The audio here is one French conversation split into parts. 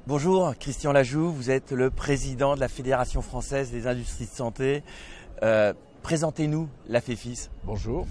Bonjour, Christian Lajoux, vous êtes le président de la Fédération française des industries de santé. Présentez-nous la FEFIS. Bonjour.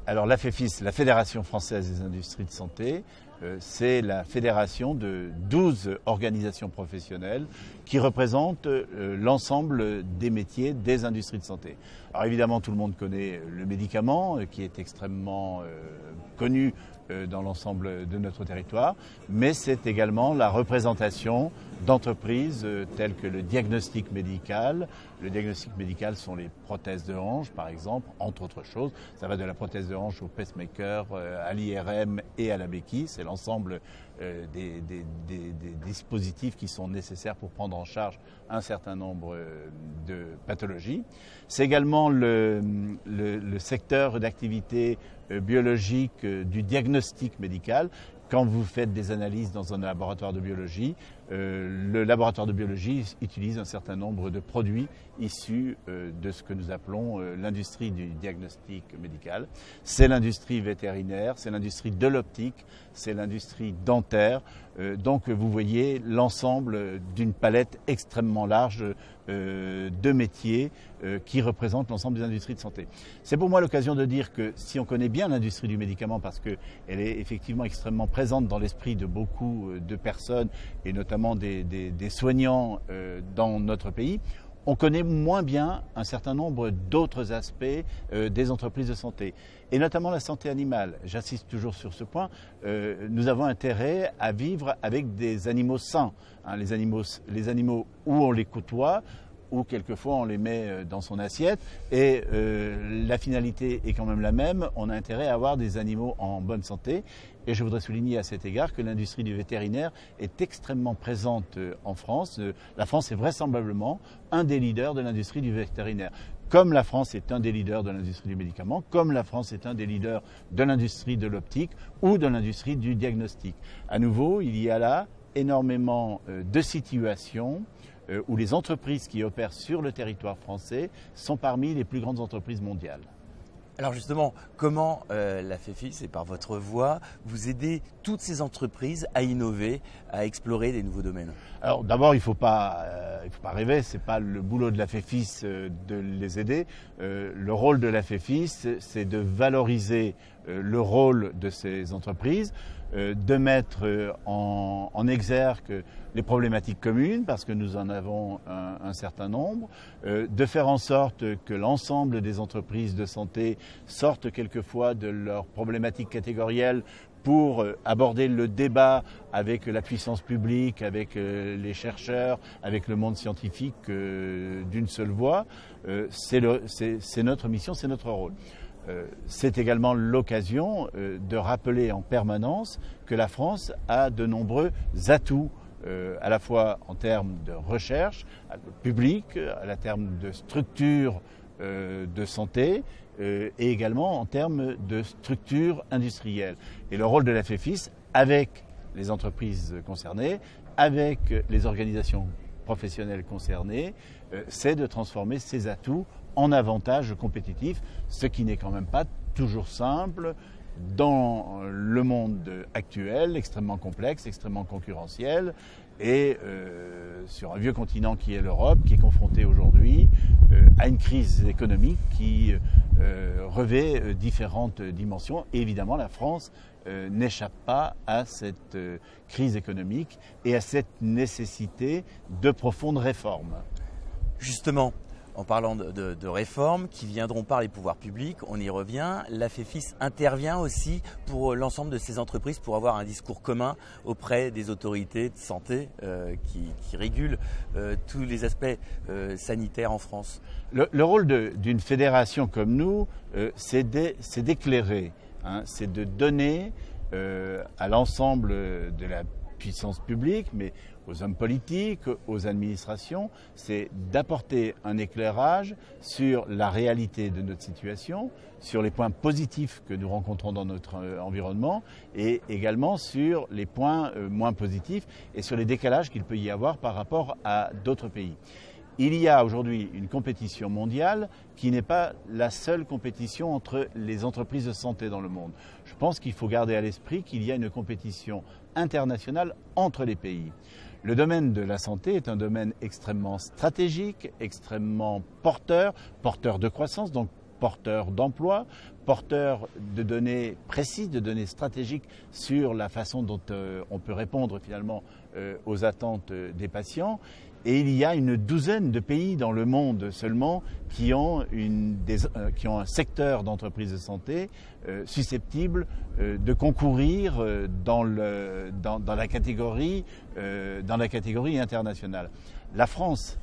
Alors la FEFIS, la Fédération française des industries de santé, c'est la fédération de 12 organisations professionnelles qui représentent l'ensemble des métiers des industries de santé. Alors évidemment, tout le monde connaît le médicament qui est extrêmement connu dans l'ensemble de notre territoire, mais c'est également la représentation d'entreprises telles que le diagnostic médical. Le diagnostic médical sont les prothèses de hanche, par exemple, entre autres choses. Ça va de la prothèse de hanche au pacemaker, à l'IRM et à la béquille. C'est l'ensemble des dispositifs qui sont nécessaires pour prendre en charge un certain nombre de pathologies. C'est également le secteur d'activité biologique du diagnostic médical. Quand vous faites des analyses dans un laboratoire de biologie, le laboratoire de biologie utilise un certain nombre de produits issus de ce que nous appelons l'industrie du diagnostic médical. C'est l'industrie vétérinaire, c'est l'industrie de l'optique, c'est l'industrie dentaire. Donc vous voyez l'ensemble d'une palette extrêmement large de métiers qui représentent l'ensemble des industries de santé. C'est pour moi l'occasion de dire que si on connaît bien l'industrie du médicament, parce qu'elle est effectivement extrêmement présente dans l'esprit de beaucoup de personnes et notamment des soignants dans notre pays, on connaît moins bien un certain nombre d'autres aspects des entreprises de santé, et notamment la santé animale. J'insiste toujours sur ce point. Nous avons intérêt à vivre avec des animaux sains. Les animaux où on les côtoie, ou quelquefois on les met dans son assiette, et la finalité est quand même la même. On a intérêt à avoir des animaux en bonne santé. Et je voudrais souligner à cet égard que l'industrie du vétérinaire est extrêmement présente en France. La France est vraisemblablement un des leaders de l'industrie du vétérinaire. Comme la France est un des leaders de l'industrie du médicament, comme la France est un des leaders de l'industrie de l'optique ou de l'industrie du diagnostic. À nouveau, il y a là énormément de situations où les entreprises qui opèrent sur le territoire français sont parmi les plus grandes entreprises mondiales. Alors justement, comment la FEFIS, et par votre voix, vous aidez toutes ces entreprises à innover, à explorer des nouveaux domaines? Alors d'abord, il ne faut pas rêver, ce n'est pas le boulot de la FEFIS de les aider. Le rôle de la FEFIS, c'est de valoriser le rôle de ces entreprises, de mettre en exergue les problématiques communes, parce que nous en avons un certain nombre, de faire en sorte que l'ensemble des entreprises de santé sortent quelquefois de leurs problématiques catégorielles pour aborder le débat avec la puissance publique, avec les chercheurs, avec le monde scientifique d'une seule voix. C'est notre mission, c'est notre rôle. C'est également l'occasion de rappeler en permanence que la France a de nombreux atouts, à la fois en termes de recherche publique, en termes de structures de santé, et également en termes de structures industrielles. Et le rôle de la FEFIS, avec les entreprises concernées, avec les organisations professionnelles concernées, c'est de transformer ces atouts en avantages compétitifs, ce qui n'est quand même pas toujours simple dans le monde actuel, extrêmement complexe, extrêmement concurrentiel, et sur un vieux continent qui est l'Europe, qui est confronté aujourd'hui à une crise économique qui revêt différentes dimensions. Et évidemment, la France n'échappe pas à cette crise économique et à cette nécessité de profondes réformes. Justement, en parlant de réformes qui viendront par les pouvoirs publics, on y revient, la FEFIS intervient aussi pour l'ensemble de ces entreprises pour avoir un discours commun auprès des autorités de santé qui régulent tous les aspects sanitaires en France. Le rôle d'une fédération comme nous, c'est d'éclairer, c'est de donner à l'ensemble de la puissance publique, mais aux hommes politiques, aux administrations, c'est d'apporter un éclairage sur la réalité de notre situation, sur les points positifs que nous rencontrons dans notre environnement et également sur les points moins positifs et sur les décalages qu'il peut y avoir par rapport à d'autres pays. Il y a aujourd'hui une compétition mondiale qui n'est pas la seule compétition entre les entreprises de santé dans le monde. Je pense qu'il faut garder à l'esprit qu'il y a une compétition internationale entre les pays. Le domaine de la santé est un domaine extrêmement stratégique, extrêmement porteur de croissance, donc porteur d'emploi, porteur de données précises, de données stratégiques sur la façon dont on peut répondre finalement aux attentes des patients. Et il y a une douzaine de pays dans le monde seulement qui ont un secteur d'entreprise de santé susceptible de concourir dans la catégorie internationale. La France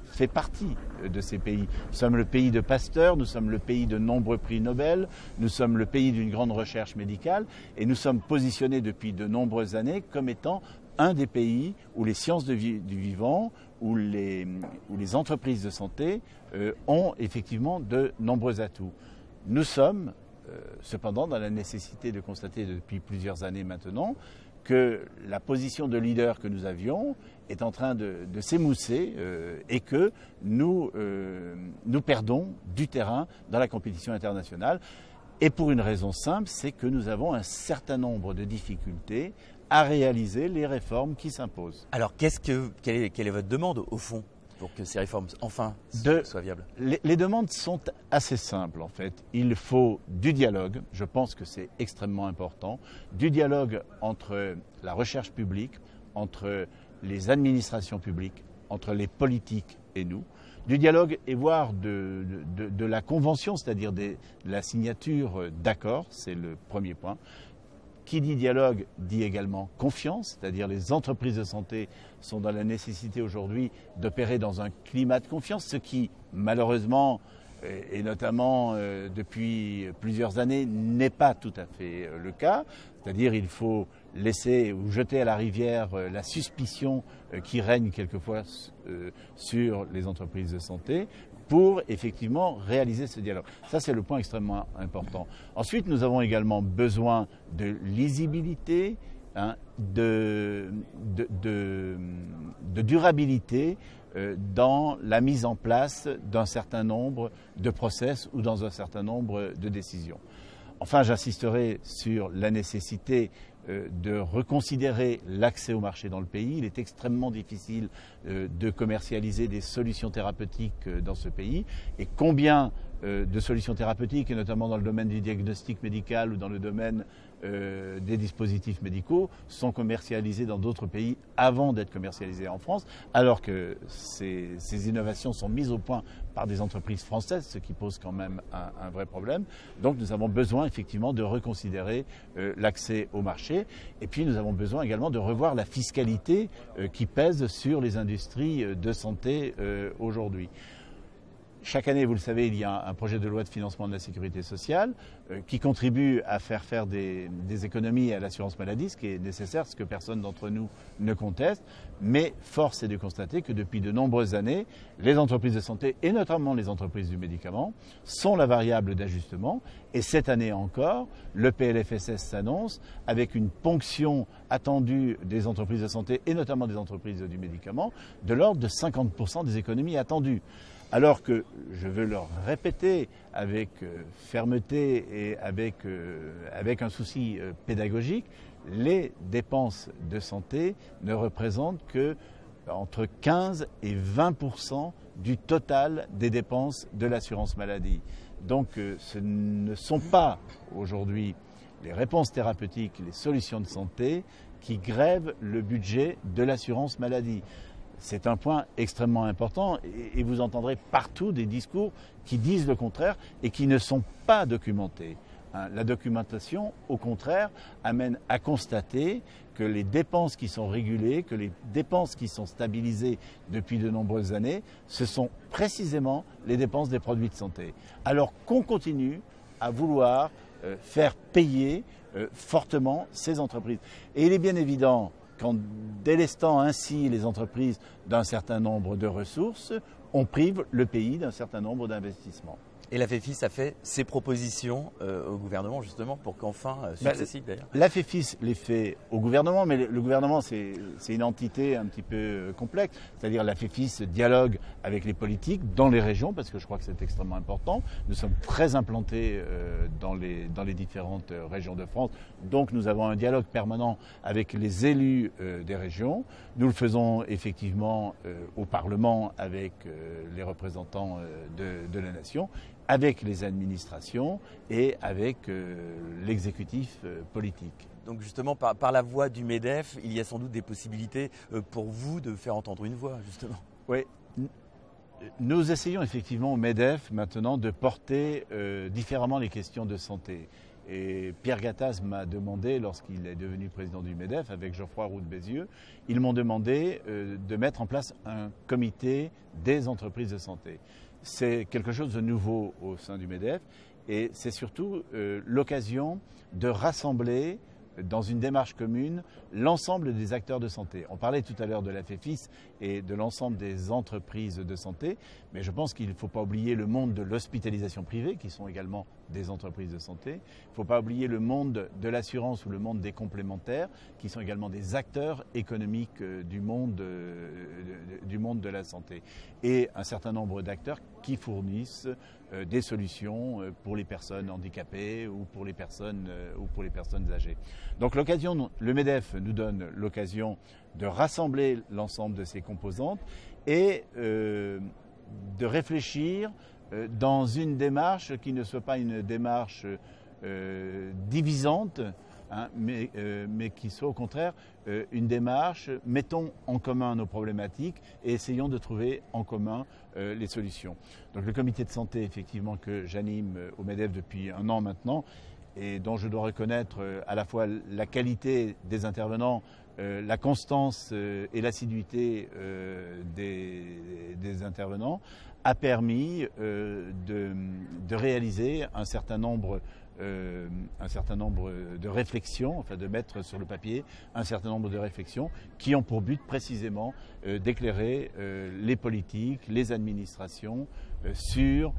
fait partie de ces pays. Nous sommes le pays de Pasteur, nous sommes le pays de nombreux prix Nobel, nous sommes le pays d'une grande recherche médicale et nous sommes positionnés depuis de nombreuses années comme étant un des pays où les sciences du vivant, où les entreprises de santé ont effectivement de nombreux atouts. Nous sommes cependant dans la nécessité de constater depuis plusieurs années maintenant que la position de leader que nous avions est en train de s'émousser et que nous perdons du terrain dans la compétition internationale. Et pour une raison simple, c'est que nous avons un certain nombre de difficultés à réaliser les réformes qui s'imposent. Alors, quelle est votre demande au fond pour que ces réformes enfin soient viables? Les demandes sont assez simples en fait. Il faut du dialogue, je pense que c'est extrêmement important, du dialogue entre la recherche publique, entre les administrations publiques, entre les politiques et nous, du dialogue et voire de la convention, c'est-à-dire de la signature d'accords, c'est le premier point. Qui dit dialogue dit également confiance, c'est-à-dire les entreprises de santé sont dans la nécessité aujourd'hui d'opérer dans un climat de confiance, ce qui malheureusement, et notamment depuis plusieurs années, n'est pas tout à fait le cas. C'est-à-dire il faut laisser ou jeter à la rivière la suspicion qui règne quelquefois sur les entreprises de santé pour effectivement réaliser ce dialogue. Ça, c'est le point extrêmement important. Ensuite, nous avons également besoin de lisibilité, de durabilité dans la mise en place d'un certain nombre de process ou dans un certain nombre de décisions. Enfin, j'insisterai sur la nécessité de reconsidérer l'accès au marché dans le pays. Il est extrêmement difficile de commercialiser des solutions thérapeutiques dans ce pays. Et combien de solutions thérapeutiques, et notamment dans le domaine du diagnostic médical ou dans le domaine des dispositifs médicaux, sont commercialisés dans d'autres pays avant d'être commercialisés en France, alors que ces innovations sont mises au point par des entreprises françaises, ce qui pose quand même un vrai problème. Donc nous avons besoin effectivement de reconsidérer l'accès au marché, et puis nous avons besoin également de revoir la fiscalité qui pèse sur les industries de santé aujourd'hui. Chaque année, vous le savez, il y a un projet de loi de financement de la sécurité sociale qui contribue à faire des économies à l'assurance maladie, ce qui est nécessaire, ce que personne d'entre nous ne conteste. Mais force est de constater que depuis de nombreuses années, les entreprises de santé, et notamment les entreprises du médicament, sont la variable d'ajustement. Et cette année encore, le PLFSS s'annonce avec une ponction attendue des entreprises de santé, et notamment des entreprises du médicament, de l'ordre de 50% des économies attendues. Alors que, je veux le répéter avec fermeté et avec un souci pédagogique, les dépenses de santé ne représentent que entre 15 et 20% du total des dépenses de l'assurance maladie. Donc ce ne sont pas aujourd'hui les réponses thérapeutiques, les solutions de santé qui grèvent le budget de l'assurance maladie. C'est un point extrêmement important et vous entendrez partout des discours qui disent le contraire et qui ne sont pas documentés. La documentation, au contraire, amène à constater que les dépenses qui sont régulées, que les dépenses qui sont stabilisées depuis de nombreuses années, ce sont précisément les dépenses des produits de santé. Alors qu'on continue à vouloir faire payer fortement ces entreprises. Et il est bien évident qu'en délestant ainsi les entreprises d'un certain nombre de ressources, on prive le pays d'un certain nombre d'investissements. Et la FEFIS a fait ses propositions au gouvernement justement pour qu'enfin, successives d'ailleurs. La FEFIS les fait au gouvernement, mais le gouvernement c'est une entité un petit peu complexe. C'est-à-dire la FEFIS dialogue avec les politiques dans les régions, parce que je crois que c'est extrêmement important. Nous sommes très implantés dans les différentes régions de France, donc nous avons un dialogue permanent avec les élus des régions. Nous le faisons effectivement au Parlement avec les représentants de la nation, avec les administrations et avec l'exécutif politique. Donc justement, par la voix du MEDEF, il y a sans doute des possibilités pour vous de faire entendre une voix, justement. Oui. Nous essayons effectivement au MEDEF maintenant de porter différemment les questions de santé. Et Pierre Gattaz m'a demandé, lorsqu'il est devenu président du MEDEF, avec Geoffroy Roux de Bézieux, ils m'ont demandé de mettre en place un comité des entreprises de santé. C'est quelque chose de nouveau au sein du MEDEF et c'est surtout l'occasion de rassembler dans une démarche commune l'ensemble des acteurs de santé. On parlait tout à l'heure de la FEFIS et de l'ensemble des entreprises de santé, mais je pense qu'il ne faut pas oublier le monde de l'hospitalisation privée, qui sont également des entreprises de santé. Il ne faut pas oublier le monde de l'assurance ou le monde des complémentaires, qui sont également des acteurs économiques du monde de la santé. Et un certain nombre d'acteurs qui fournissent des solutions pour les personnes handicapées ou pour les personnes âgées. Donc le MEDEF nous donne l'occasion de rassembler l'ensemble de ces composantes et de réfléchir dans une démarche qui ne soit pas une démarche divisante, hein, mais qui soit au contraire une démarche, mettons en commun nos problématiques et essayons de trouver en commun les solutions. Donc le comité de santé, effectivement, que j'anime au MEDEF depuis 1 an maintenant, et dont je dois reconnaître à la fois la qualité des intervenants, la constance et l'assiduité des intervenants, a permis de réaliser un certain nombre de réflexions, enfin de mettre sur le papier un certain nombre de réflexions qui ont pour but précisément d'éclairer les politiques, les administrations sur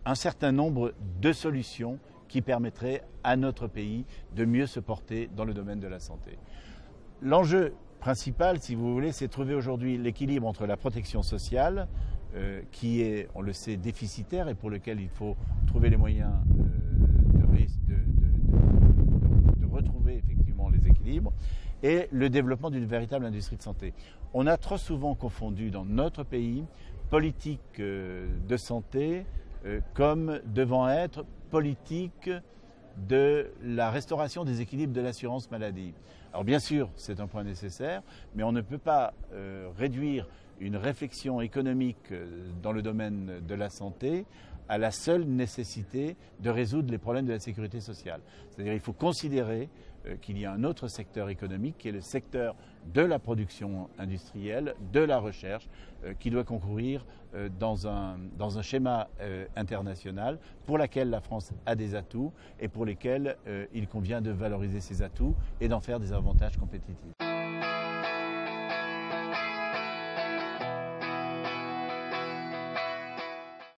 un certain nombre de solutions qui permettrait à notre pays de mieux se porter dans le domaine de la santé. L'enjeu principal, si vous voulez, c'est de trouver aujourd'hui l'équilibre entre la protection sociale, qui est, on le sait, déficitaire et pour lequel il faut trouver les moyens de retrouver effectivement les équilibres, et le développement d'une véritable industrie de santé. On a trop souvent confondu dans notre pays politique de santé comme devant être politique de la restauration des équilibres de l'assurance maladie. Alors bien sûr, c'est un point nécessaire, mais on ne peut pas réduire une réflexion économique dans le domaine de la santé à la seule nécessité de résoudre les problèmes de la sécurité sociale. C'est-à-dire qu'il faut considérer qu'il y a un autre secteur économique qui est le secteur de la production industrielle, de la recherche, qui doit concourir dans un schéma international pour lequel la France a des atouts et pour lesquels il convient de valoriser ces atouts et d'en faire des avantages compétitifs.